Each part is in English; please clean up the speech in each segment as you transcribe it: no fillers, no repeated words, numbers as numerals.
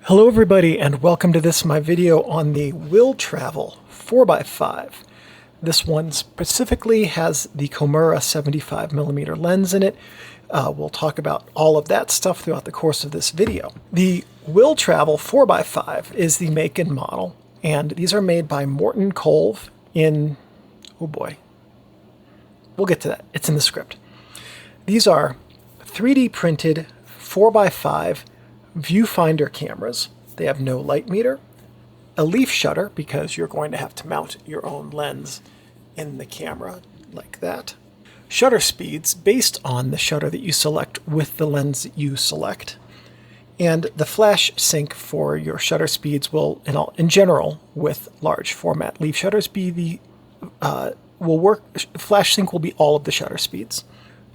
Hello everybody and welcome to my video on the WillTravel 4x5. This one specifically has the Komura 75mm lens in it. We'll talk about all of that stuff throughout the course of this video. The WillTravel 4x5 is the make and model, and these are made by Morten Kolve in, oh boy, we'll get to that, it's in the script. These are 3D printed 4x5 Viewfinder cameras. They have no light meter, a leaf shutter because you're going to have to mount your own lens in the camera like that. Shutter speeds based on the shutter that you select with the lens that you select. And the flash sync for your shutter speeds will, in general, with large format leaf shutters, flash sync will be all of the shutter speeds.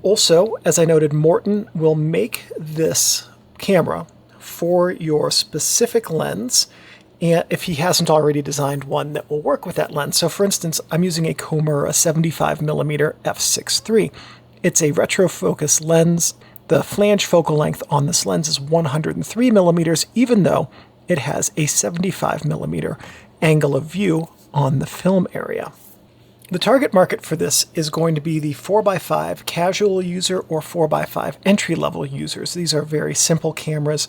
Also, as I noted, Morten will make this camera for your specific lens, and if he hasn't already designed one that will work with that lens. So for instance, I'm using a Komura 75mm f6.3. It's a retrofocus lens. The flange focal length on this lens is 103mm, even though it has a 75mm angle of view on the film area. The target market for this is going to be the 4x5 casual user or 4x5 entry-level users. These are very simple cameras.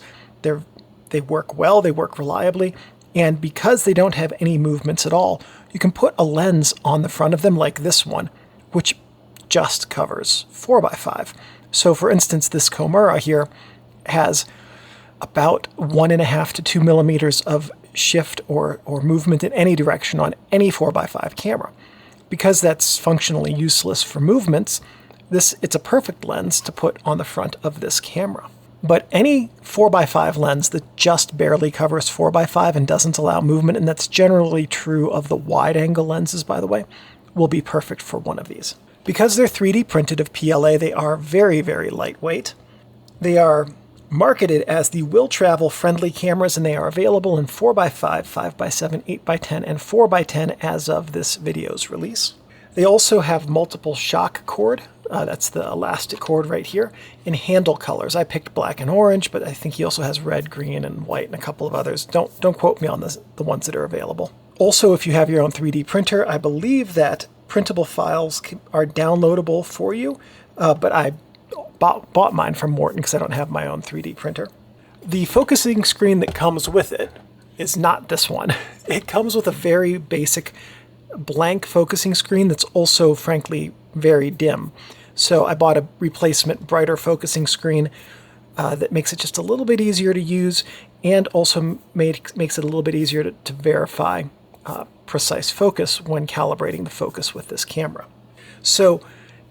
They work well, they work reliably, and because they don't have any movements at all, you can put a lens on the front of them like this one, which just covers 4x5. So for instance, this Komura here has about 1.5 to 2 millimeters of shift or movement in any direction on any 4x5 camera. Because that's functionally useless for movements, it's a perfect lens to put on the front of this camera. But any 4x5 lens that just barely covers 4x5 and doesn't allow movement, and that's generally true of the wide-angle lenses, by the way, will be perfect for one of these. Because they're 3D printed of PLA, they are very, very lightweight. They are marketed as the WillTravel friendly cameras, and they are available in 4x5, 5x7, 8x10, and 4x10 as of this video's release. They also have multiple shock cord, that's the elastic cord right here, in handle colors. I picked black and orange, but I think he also has red, green, and white, and a couple of others. Don't quote me on the ones that are available. Also, if you have your own 3D printer, I believe that printable files are downloadable for you, but I bought mine from Morten because I don't have my own 3D printer. The focusing screen that comes with it is not this one. It comes with a very basic blank focusing screen that's also, frankly, very dim. So I bought a replacement brighter focusing screen that makes it just a little bit easier to use, and also makes it a little bit easier to verify precise focus when calibrating the focus with this camera. So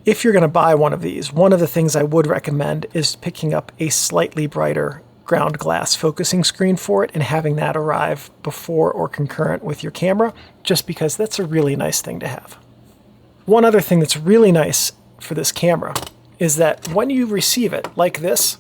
if you're going to buy one of these, one of the things I would recommend is picking up a slightly brighter ground glass focusing screen for it and having that arrive before or concurrent with your camera, just because that's a really nice thing to have. One other thing that's really nice for this camera is that when you receive it like this,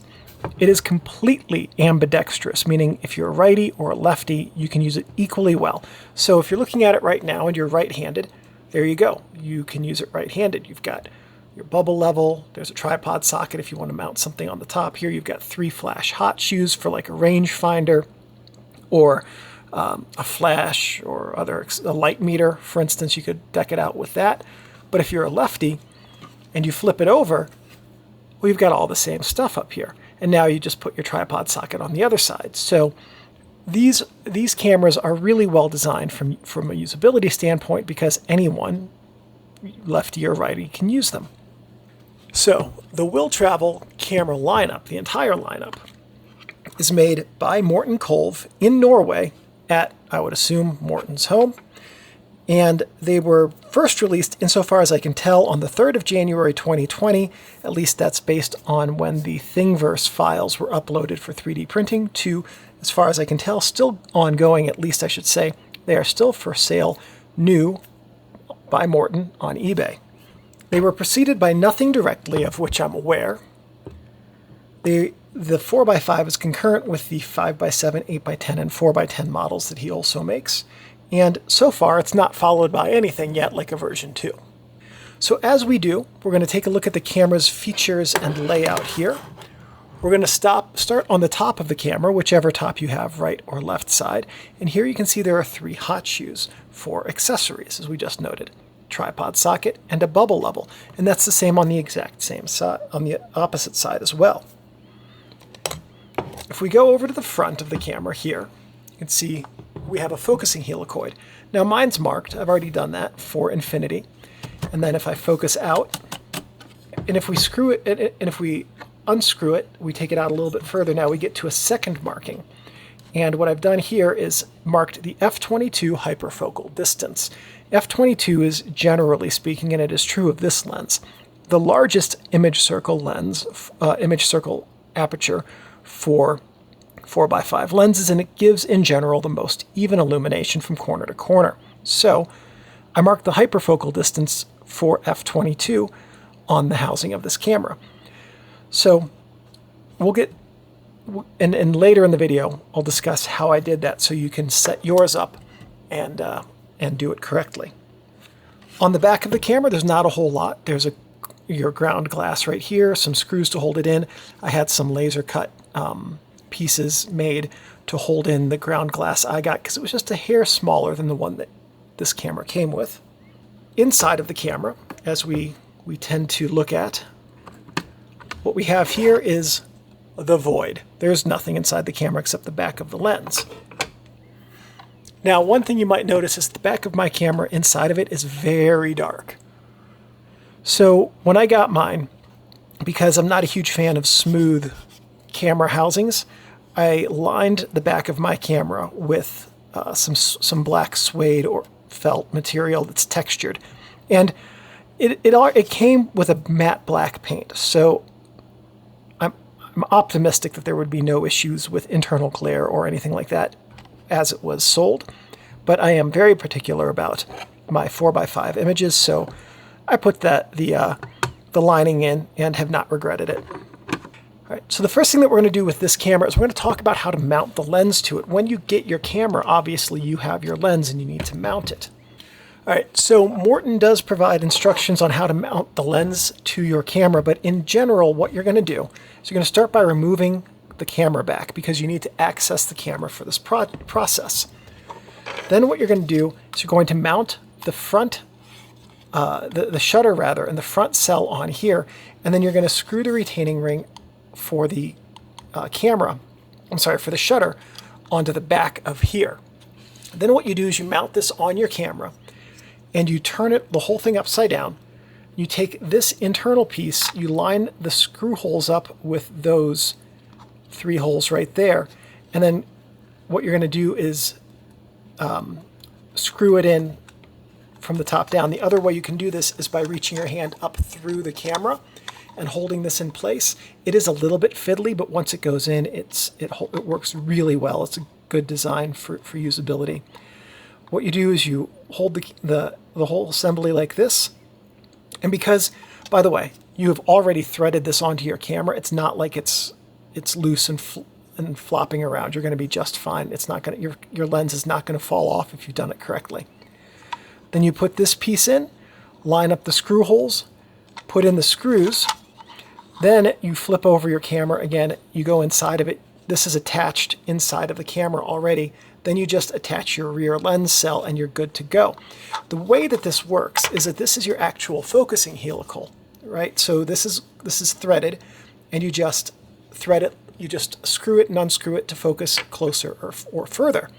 it is completely ambidextrous, meaning if you're a righty or a lefty, you can use it equally well. So if you're looking at it right now and you're right-handed, there you go. You can use it right-handed. You've got your bubble level, there's a tripod socket if you want to mount something on the top here. You've got 3 flash hot shoes for like a rangefinder or a flash or a light meter, for instance. You could deck it out with that. But if you're a lefty and you flip it over, well, you've got all the same stuff up here. And now you just put your tripod socket on the other side. So these cameras are really well designed from a usability standpoint because anyone, lefty or righty, can use them. So the WillTravel camera lineup, the entire lineup, is made by Morten Kolve in Norway at, I would assume, Morten's home. And they were first released, insofar as I can tell, on the 3rd of January 2020. At least that's based on when the Thingiverse files were uploaded for 3D printing to, as far as I can tell, still ongoing, at least I should say. They are still for sale, new, by Morten on eBay. They were preceded by nothing directly of which I'm aware. The 4x5 is concurrent with the 5x7, 8x10, and 4x10 models that he also makes. And so far, it's not followed by anything yet like a version 2. So as we do, we're going to take a look at the camera's features and layout here. We're going to start on the top of the camera, whichever top you have, right or left side. And here you can see there are 3 hot shoes for accessories, as we just noted. Tripod socket and a bubble level. And that's the same on the exact same side, on the opposite side as well. If we go over to the front of the camera here, you can see we have a focusing helicoid. Now mine's marked. I've already done that for infinity. And then if I focus out, and if we screw it, and if we unscrew it, we take it out a little bit further, now we get to a second marking. And what I've done here is marked the f22 hyperfocal distance. f22 is, generally speaking, and it is true of this lens, the largest image circle lens, image circle aperture for 4x5 lenses, and it gives, in general, the most even illumination from corner to corner. So I marked the hyperfocal distance for f22 on the housing of this camera. So we'll get, and later in the video, I'll discuss how I did that so you can set yours up and do it correctly. On the back of the camera, there's not a whole lot. There's your ground glass right here, some screws to hold it in. I had some laser cut pieces made to hold in the ground glass I got because it was just a hair smaller than the one that this camera came with. Inside of the camera, as we tend to look at, what we have here is the void. There's nothing inside the camera except the back of the lens. Now, one thing you might notice is the back of my camera, inside of it, is very dark. So when I got mine, because I'm not a huge fan of smooth camera housings, I lined the back of my camera with some black suede or felt material that's textured. And it came with a matte black paint. So I'm optimistic that there would be no issues with internal glare or anything like that as it was sold, but I am very particular about my 4x5 images, so I put the lining in and have not regretted it. All right, so the first thing that we're going to do with this camera is we're going to talk about how to mount the lens to it. When you get your camera, obviously you have your lens and you need to mount it. All right, so Morten does provide instructions on how to mount the lens to your camera, but in general, what you're going to do is you're going to start by removing the camera back because you need to access the camera for this process. Then what you're going to do is you're going to mount the front, the shutter rather, and the front cell on here, and then you're going to screw the retaining ring for the for the shutter onto the back of here. Then what you do is you mount this on your camera, and you turn the whole thing upside down. You take this internal piece, you line the screw holes up with those 3 holes right there, and then what you're going to do is screw it in from the top down. The other way you can do this is by reaching your hand up through the camera and holding this in place. It is a little bit fiddly, but once it goes in, it works really well. It's a good design for usability. What you do is you hold the whole assembly like this, and because, by the way, you have already threaded this onto your camera, it's not like it's loose and flopping around. You're going to be just fine. It's not going to, your lens is not going to fall off if you've done it correctly. Then you put this piece in, line up the screw holes, put in the screws, then you flip over your camera again, you go inside of it. This is attached inside of the camera already. Then you just attach your rear lens cell and you're good to go. The way that this works is that this is your actual focusing helical, right? So this is threaded, and you just thread it, you just screw it and unscrew it to focus closer or further.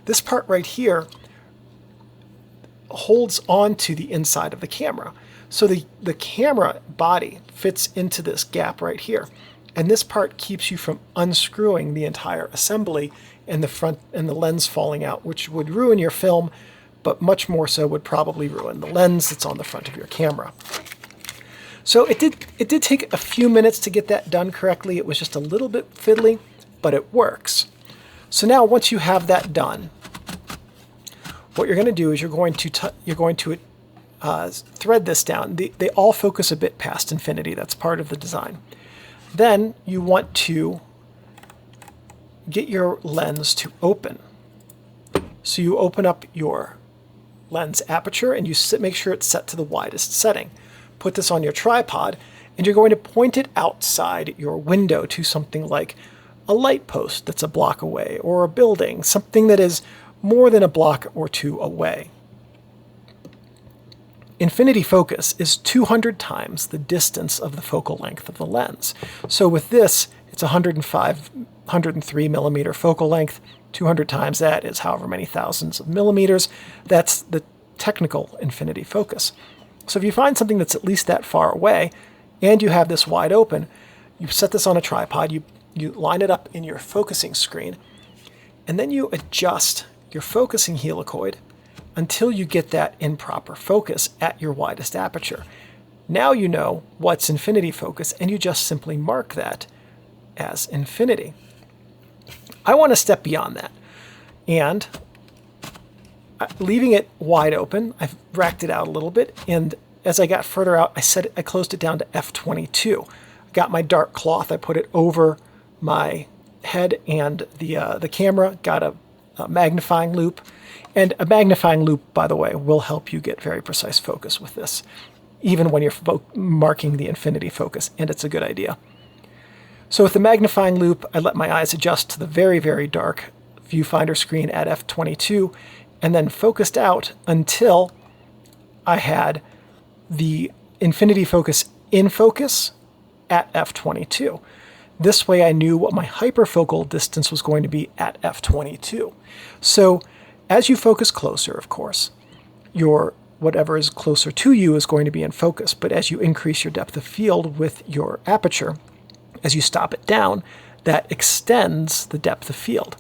This part right here holds on to the inside of the camera. So the camera body fits into this gap right here. And this part keeps you from unscrewing the entire assembly and the front and the lens falling out, which would ruin your film, but much more so would probably ruin the lens that's on the front of your camera. So it did take a few minutes to get that done correctly. It was just a little bit fiddly, but it works. So now once you have that done, what you're going to do is you're going to thread this down. They all focus a bit past infinity. That's part of the design. Then you want to get your lens to open. So you open up your lens aperture and you make sure it's set to the widest setting. Put this on your tripod and you're going to point it outside your window to something like a light post that's a block away, or a building, something that is more than a block or two away. Infinity focus is 200 times the distance of the focal length of the lens. So with this, it's 103 millimeter focal length. 200 times that is however many thousands of millimeters. That's the technical infinity focus. So if you find something that's at least that far away, and you have this wide open, you set this on a tripod, you line it up in your focusing screen, and then you adjust your focusing helicoid until you get that in proper focus at your widest aperture. Now you know what's infinity focus, and you just simply mark that as infinity. I want to step beyond that, and leaving it wide open, I've racked it out a little bit, and as I got further out, I closed it down to f22. I got my dark cloth, I put it over my head and the camera, got a magnifying loop. And a magnifying loop, by the way, will help you get very precise focus with this, even when you're marking the infinity focus, and it's a good idea. So with the magnifying loop, I let my eyes adjust to the very, very dark viewfinder screen at f22, and then focused out until I had the infinity focus in focus at f22. This way I knew what my hyperfocal distance was going to be at f22. So as you focus closer, of course, your whatever is closer to you is going to be in focus. But as you increase your depth of field with your aperture, as you stop it down, that extends the depth of field.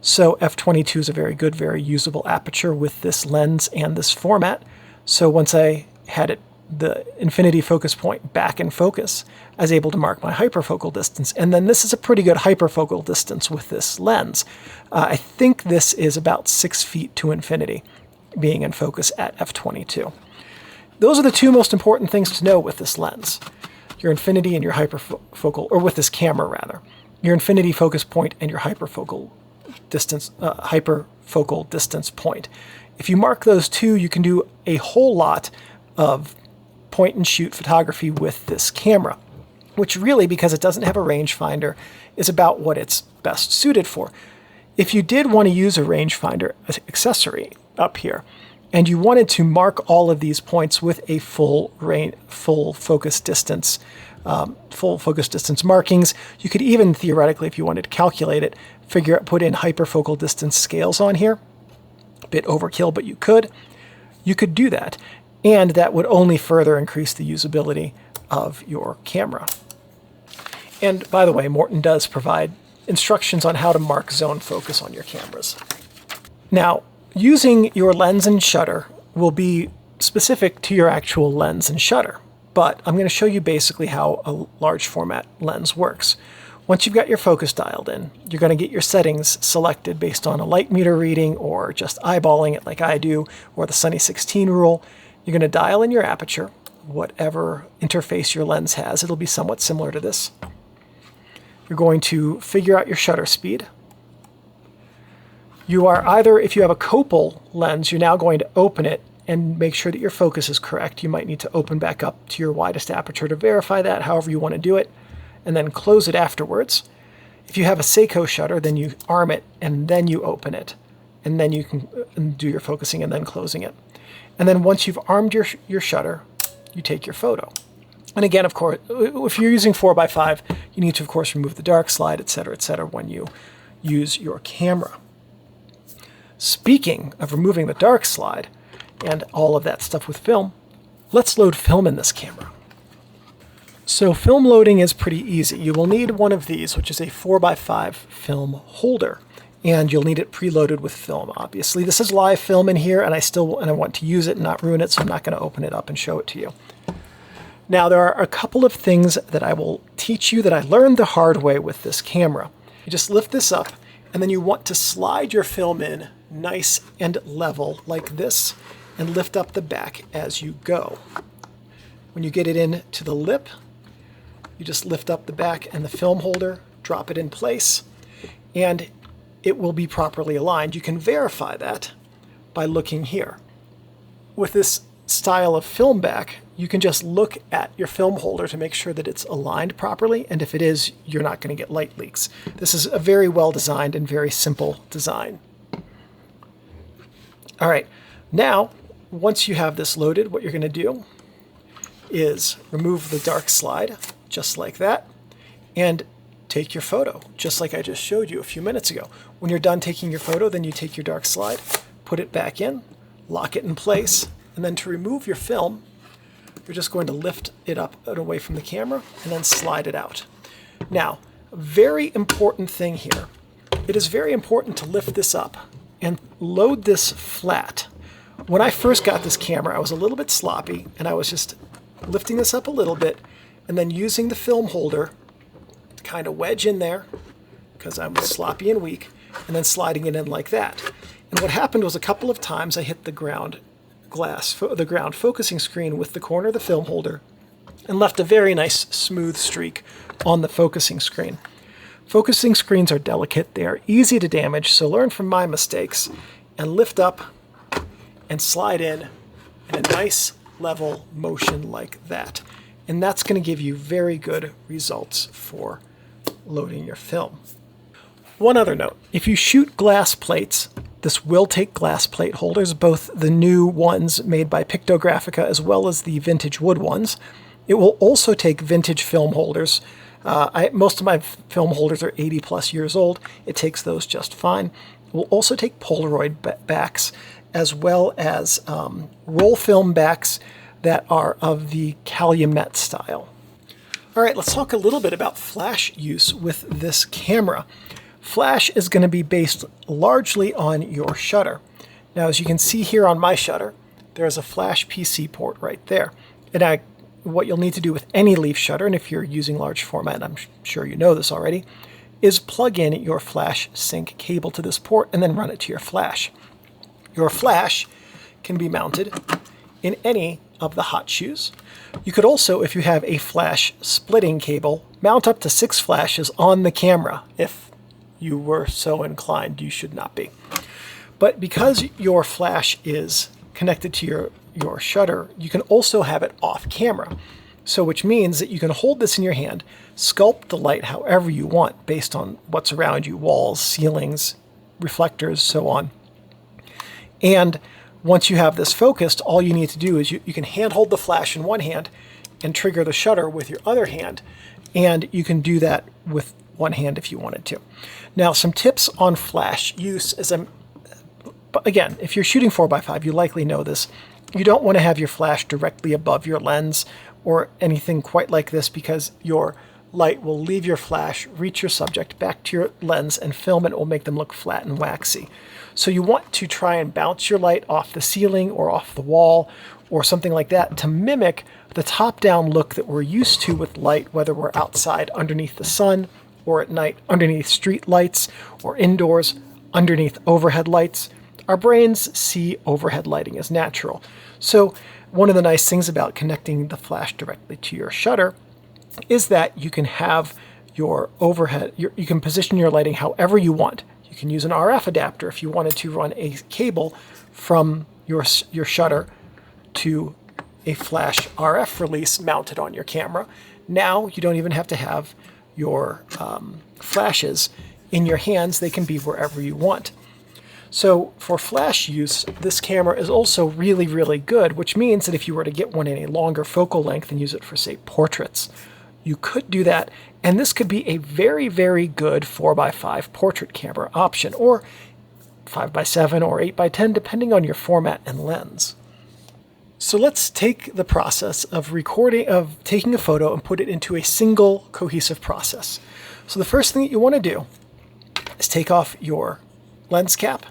So f22 is a very good, very usable aperture with this lens and this format. So once I had the infinity focus point back in focus, I was able to mark my hyperfocal distance. And then this is a pretty good hyperfocal distance with this lens. I think this is about 6 feet to infinity, being in focus at f22. Those are the two most important things to know with this lens. Your infinity and your hyperfocal, or with this camera rather, your infinity focus point and your hyperfocal distance point. If you mark those two, you can do a whole lot of point and shoot photography with this camera, which really, because it doesn't have a rangefinder, is about what it's best suited for. If you did want to use a rangefinder accessory up here, and you wanted to mark all of these points with a full focus distance markings, you could even theoretically, if you wanted to calculate it, put in hyperfocal distance scales on here. A bit overkill, but you could do that. And that would only further increase the usability of your camera. And by the way, Morten does provide instructions on how to mark zone focus on your cameras. Now, using your lens and shutter will be specific to your actual lens and shutter, but I'm going to show you basically how a large format lens works. Once you've got your focus dialed in, you're going to get your settings selected based on a light meter reading or just eyeballing it like I do, or the Sunny 16 rule. You're going to dial in your aperture, whatever interface your lens has. It'll be somewhat similar to this. You're going to figure out your shutter speed. You are either, if you have a Copal lens, you're now going to open it and make sure that your focus is correct. You might need to open back up to your widest aperture to verify that, however you want to do it, and then close it afterwards. If you have a Seiko shutter, then you arm it and then you open it, and then you can do your focusing and then closing it. And then once you've armed your shutter, you take your photo. And again, of course, if you're using 4x5, you need to, of course, remove the dark slide, etc., when you use your camera. Speaking of removing the dark slide and all of that stuff with film, let's load film in this camera. So film loading is pretty easy. You will need one of these, which is a 4x5 film holder. And you'll need it preloaded with film, obviously. This is live film in here, and I want to use it and not ruin it, so I'm not going to open it up and show it to you. Now, there are a couple of things that I will teach you that I learned the hard way with this camera. You just lift this up, and then you want to slide your film in nice and level like this, and lift up the back as you go. When you get it in to the lip, you just lift up the back and the film holder, drop it in place, and it will be properly aligned. You can verify that by looking here. With this style of film back, you can just look at your film holder to make sure that it's aligned properly, and if it is, you're not going to get light leaks. This is a very well designed and very simple design. All right, now once you have this loaded, what you're going to do is remove the dark slide, just like that, and take your photo, just like I just showed you a few minutes ago. When you're done taking your photo, then you take your dark slide, put it back in, lock it in place, and then to remove your film, you're just going to lift it up and away from the camera and then slide it out. Now, very important thing here. It is very important to lift this up and load this flat. When I first got this camera, I was a little bit sloppy, and I was just lifting this up a little bit and then using the film holder to kind of wedge in there because I'm sloppy and weak, and then sliding it in like that. And what happened was a couple of times I hit the ground focusing screen with the corner of the film holder and left a very nice smooth streak on the focusing screen. Focusing screens are delicate, they are easy to damage, so learn from my mistakes and lift up and slide in a nice level motion like that. And that's going to give you very good results for loading your film. One other note, if you shoot glass plates, this will take glass plate holders, both the new ones made by Pictographica as well as the vintage wood ones. It will also take vintage film holders. Most of my film holders are 80 plus years old. It takes those just fine. It will also take Polaroid backs as well as roll film backs that are of the Calumet style. All right, let's talk a little bit about flash use with this camera. Flash is going to be based largely on your shutter. Now, as you can see here on my shutter, there's a flash PC port right there. And what you'll need to do with any leaf shutter, and if you're using large format, I'm sure you know this already, is plug in your flash sync cable to this port and then run it to your flash. Your flash can be mounted in any of the hot shoes. You could also, if you have a flash splitting cable, mount up to 6 flashes on the camera. If you were so inclined, you should not be. But because your flash is connected to your shutter, you can also have it off camera. So which means that you can hold this in your hand, sculpt the light however you want based on what's around you, walls, ceilings, reflectors, so on. And once you have this focused, all you need to do is you can hand hold the flash in one hand and trigger the shutter with your other hand. And you can do that with one hand if you wanted to. Now, some tips on flash use again, if you're shooting 4x5, you likely know this. You don't want to have your flash directly above your lens or anything quite like this, because your light will leave your flash, reach your subject back to your lens and film, and it will make them look flat and waxy. So you want to try and bounce your light off the ceiling or off the wall or something like that to mimic the top-down look that we're used to with light, whether we're outside underneath the sun or at night underneath street lights or indoors underneath overhead lights. Our brains see overhead lighting as natural. So one of the nice things about connecting the flash directly to your shutter is that you can have your overhead, you can position your lighting however you want. You can use an RF adapter if you wanted to run a cable from your shutter to a flash RF release mounted on your camera. Now you don't even have to have your flashes in your hands. They can be wherever you want. So for flash use, this camera is also really, really good, which means that if you were to get one in a longer focal length and use it for, say, portraits, you could do that. And this could be a very, very good 4x5 portrait camera option, or 5x7 or 8x10, depending on your format and lens. So let's take the process of taking a photo and put it into a single cohesive process. So the first thing that you want to do is take off your lens cap,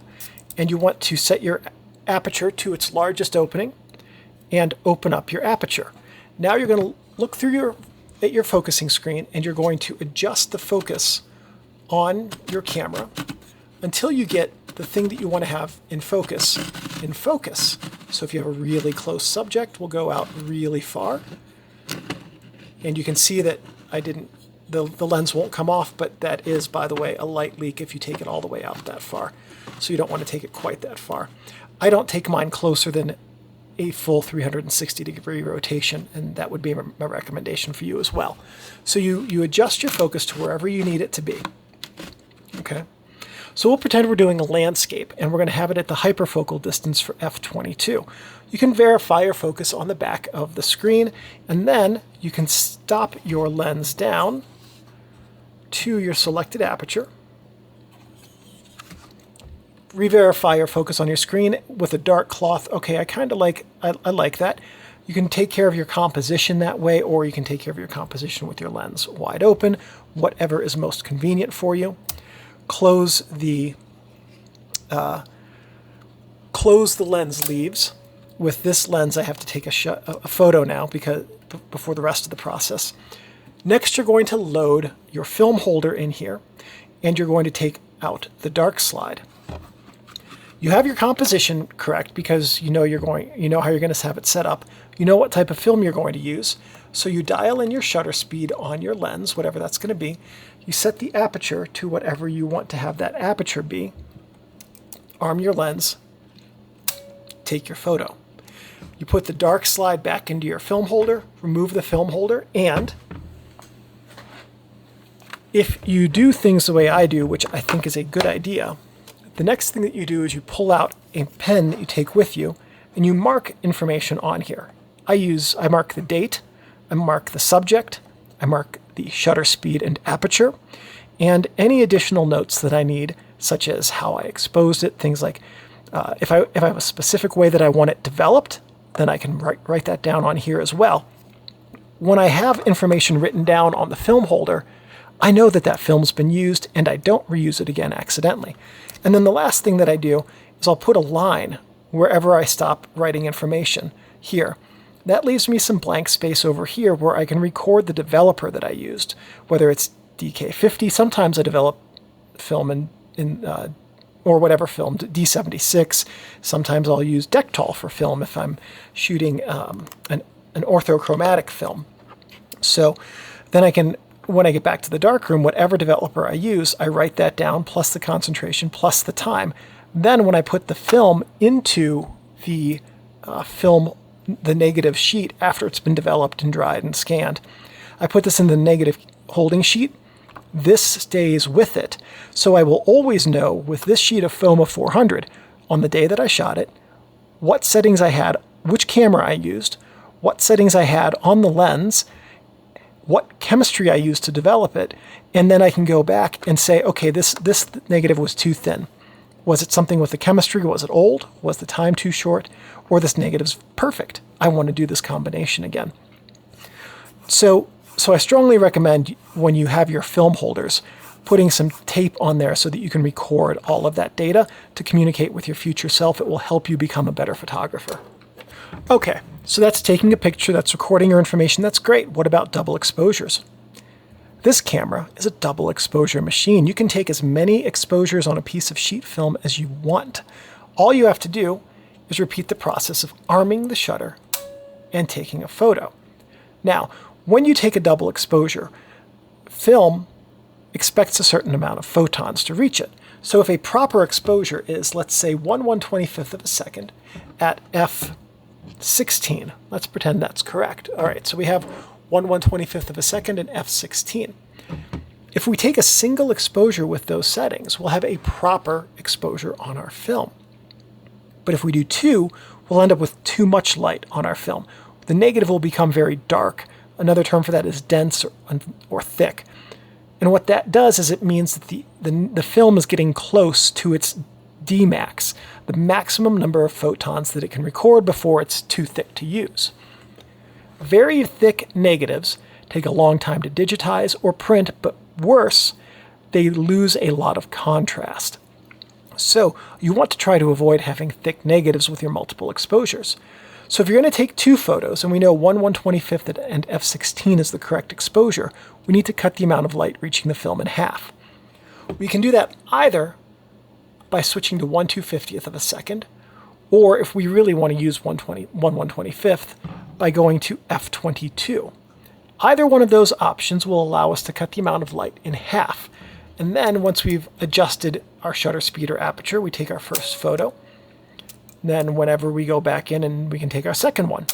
and you want to set your aperture to its largest opening and open up your aperture. Now you're going to look through at your focusing screen, and you're going to adjust the focus on your camera until you get the thing that you want to have in focus. So if you have a really close subject, we'll go out really far. And you can see that the lens won't come off, but that is, by the way, a light leak if you take it all the way out that far. So you don't want to take it quite that far. I don't take mine closer than a full 360-degree rotation, and that would be my recommendation for you as well. So you adjust your focus to wherever you need it to be. Okay. So we'll pretend we're doing a landscape, and we're going to have it at the hyperfocal distance for f/22. You can verify your focus on the back of the screen, and then you can stop your lens down to your selected aperture. Re-verify your focus on your screen with a dark cloth. Okay, I like that. You can take care of your composition that way, or you can take care of your composition with your lens wide open, whatever is most convenient for you. Close the lens leaves. With this lens, I have to take a photo now before the rest of the process. Next, you're going to load your film holder in here, and you're going to take out the dark slide. You have your composition correct because you know how you're going to have it set up. You know what type of film you're going to use. So you dial in your shutter speed on your lens, whatever that's going to be. You set the aperture to whatever you want to have that aperture be. Arm your lens. Take your photo. You put the dark slide back into your film holder, remove the film holder, and if you do things the way I do, which I think is a good idea, the next thing that you do is you pull out a pen that you take with you and you mark information on here. I mark the date, I mark the subject, I mark the shutter speed and aperture, and any additional notes that I need, such as how I exposed it, things like if I have a specific way that I want it developed, then I can write that down on here as well. When I have information written down on the film holder, I know that that film's been used and I don't reuse it again accidentally. And then the last thing that I do is I'll put a line wherever I stop writing information here. That leaves me some blank space over here where I can record the developer that I used, whether it's DK50. Sometimes I develop film or whatever film, D76. Sometimes I'll use Dectol for film if I'm shooting an orthochromatic film. So then I can, when I get back to the darkroom, whatever developer I use, I write that down, plus the concentration, plus the time. Then when I put the film into the the negative sheet after it's been developed and dried and scanned, I put this in the negative holding sheet. This stays with it. So I will always know with this sheet of FOMA 400 on the day that I shot it, what settings I had, which camera I used, what settings I had on the lens, what chemistry I used to develop it, and then I can go back and say, okay, this negative was too thin. Was it something with the chemistry? Was it old? Was the time too short? Or this negative's perfect. I want to do this combination again. So I strongly recommend when you have your film holders, putting some tape on there so that you can record all of that data to communicate with your future self. It will help you become a better photographer. Okay, so that's taking a picture, that's recording your information, that's great. What about double exposures? This camera is a double exposure machine. You can take as many exposures on a piece of sheet film as you want. All you have to do is repeat the process of arming the shutter and taking a photo. Now, when you take a double exposure, film expects a certain amount of photons to reach it. So if a proper exposure is, let's say, 1/125th of a second at f16, let's pretend that's correct. All right, so we have 1/125th of a second and f16. If we take a single exposure with those settings, we'll have a proper exposure on our film. But if we do two, we'll end up with too much light on our film. The negative will become very dark. Another term for that is dense or thick. And what that does is it means that the film is getting close to its Dmax, the maximum number of photons that it can record before it's too thick to use. Very thick negatives take a long time to digitize or print, but worse, they lose a lot of contrast. So you want to try to avoid having thick negatives with your multiple exposures. So if you're going to take two photos, and we know 1/125th and f16 is the correct exposure, we need to cut the amount of light reaching the film in half. We can do that either by switching to 1/250th of a second, or if we really want to use 1/125th, by going to f22. Either one of those options will allow us to cut the amount of light in half. And then once we've adjusted our shutter speed or aperture, we take our first photo. then whenever we go back in and we can take our second one.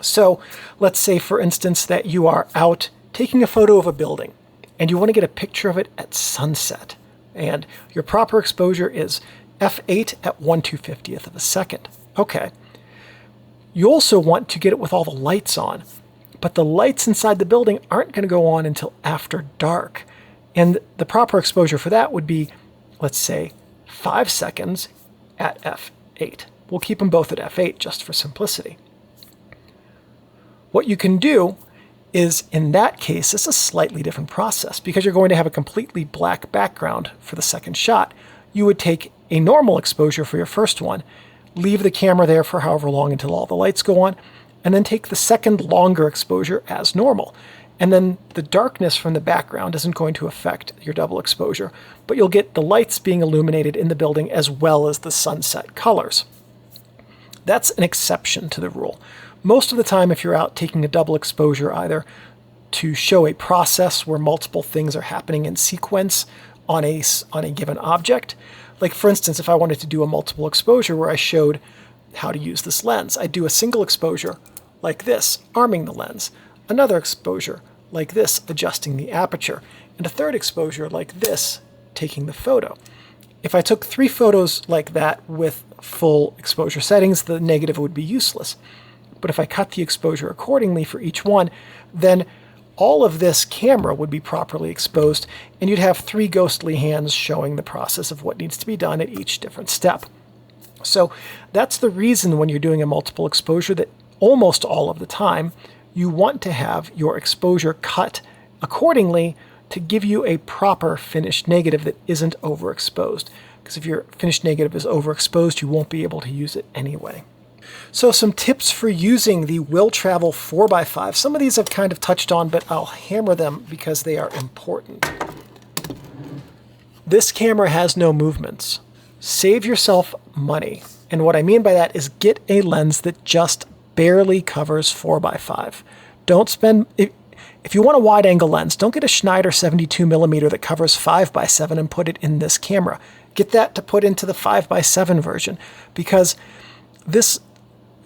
So let's say, for instance, that you are out taking a photo of a building and you want to get a picture of it at sunset. And your proper exposure is f8 at 1/250th of a second. Okay. You also want to get it with all the lights on, but the lights inside the building aren't going to go on until after dark. And the proper exposure for that would be, let's say, 5 seconds at f8. We'll keep them both at f8 just for simplicity. What you can do is, in that case, it's a slightly different process because you're going to have a completely black background for the second shot. You would take a normal exposure for your first one, leave the camera there for however long until all the lights go on, and then take the second longer exposure as normal. And then the darkness from the background isn't going to affect your double exposure, but you'll get the lights being illuminated in the building as well as the sunset colors. That's an exception to the rule. Most of the time, if you're out taking a double exposure either to show a process where multiple things are happening in sequence on a given object, like for instance, if I wanted to do a multiple exposure where I showed how to use this lens, I'd do a single exposure like this, arming the lens, another exposure like this, adjusting the aperture, and a third exposure like this, taking the photo. If I took 3 photos like that with full exposure settings, the negative would be useless. But if I cut the exposure accordingly for each one, then all of this camera would be properly exposed, and you'd have 3 ghostly hands showing the process of what needs to be done at each different step. So that's the reason when you're doing a multiple exposure that almost all of the time you want to have your exposure cut accordingly to give you a proper finished negative that isn't overexposed. Because if your finished negative is overexposed, you won't be able to use it anyway. So some tips for using the WillTravel 4x5. Some of these I've kind of touched on, but I'll hammer them because they are important. This camera has no movements. Save yourself money. And what I mean by that is get a lens that just barely covers 4x5. Don't spend, if you want a wide angle lens, don't get a Schneider 72mm that covers 5x7 and put it in this camera. Get that to put into the 5x7 version, because this,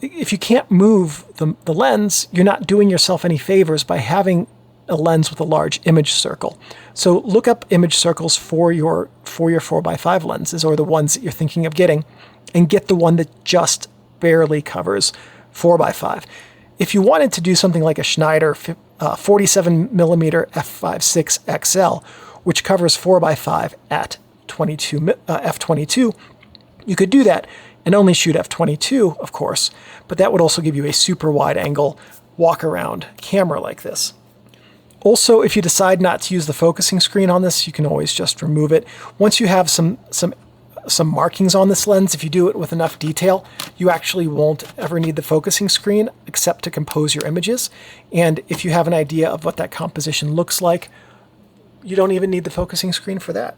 if you can't move the lens, you're not doing yourself any favors by having a lens with a large image circle. So look up image circles for your 4x5 lenses, or the ones that you're thinking of getting, and get the one that just barely covers 4x5. If you wanted to do something like a Schneider 47mm f5.6 XL, which covers 4x5 at f22, you could do that and only shoot f22, of course, but that would also give you a super wide angle walk around camera like this. Also, if you decide not to use the focusing screen on this, you can always just remove it. Once you have some markings on this lens, if you do it with enough detail, you actually won't ever need the focusing screen except to compose your images. And if you have an idea of what that composition looks like, you don't even need the focusing screen for that.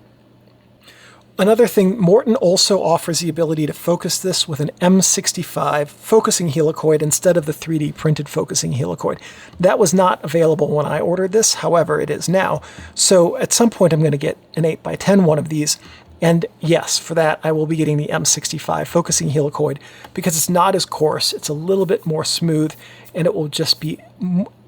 Another thing, Morten also offers the ability to focus this with an M65 focusing helicoid instead of the 3D printed focusing helicoid. That was not available when I ordered this, however, it is now. So at some point I'm going to get an 8x10 one of these. And yes, for that I will be getting the M65 focusing helicoid because it's not as coarse, it's a little bit more smooth, and it will just be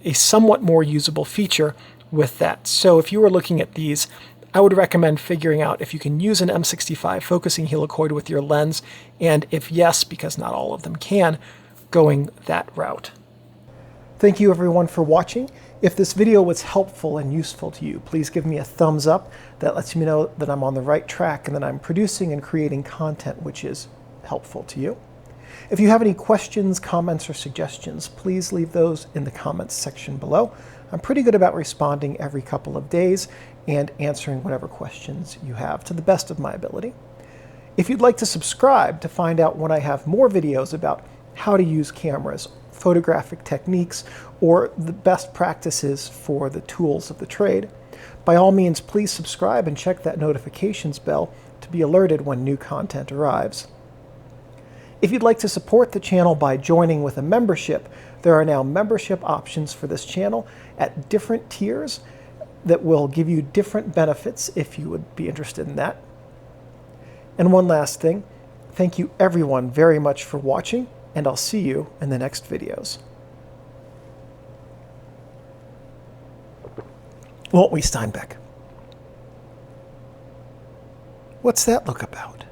a somewhat more usable feature with that. So if you were looking at these, I would recommend figuring out if you can use an M65 focusing helicoid with your lens, and if yes, because not all of them can, going that route. Thank you everyone for watching. If this video was helpful and useful to you, please give me a thumbs up. That lets me know that I'm on the right track and that I'm producing and creating content which is helpful to you. If you have any questions, comments, or suggestions, please leave those in the comments section below. I'm pretty good about responding every couple of days and answering whatever questions you have to the best of my ability. If you'd like to subscribe to find out when I have more videos about how to use cameras, photographic techniques, or the best practices for the tools of the trade, by all means please subscribe and check that notifications bell to be alerted when new content arrives. If you'd like to support the channel by joining with a membership, there are now membership options for this channel at different tiers that will give you different benefits if you would be interested in that. And one last thing, Thank you everyone very much for watching, and I'll see you in the next videos. Won't we, Steinbeck? What's that look about?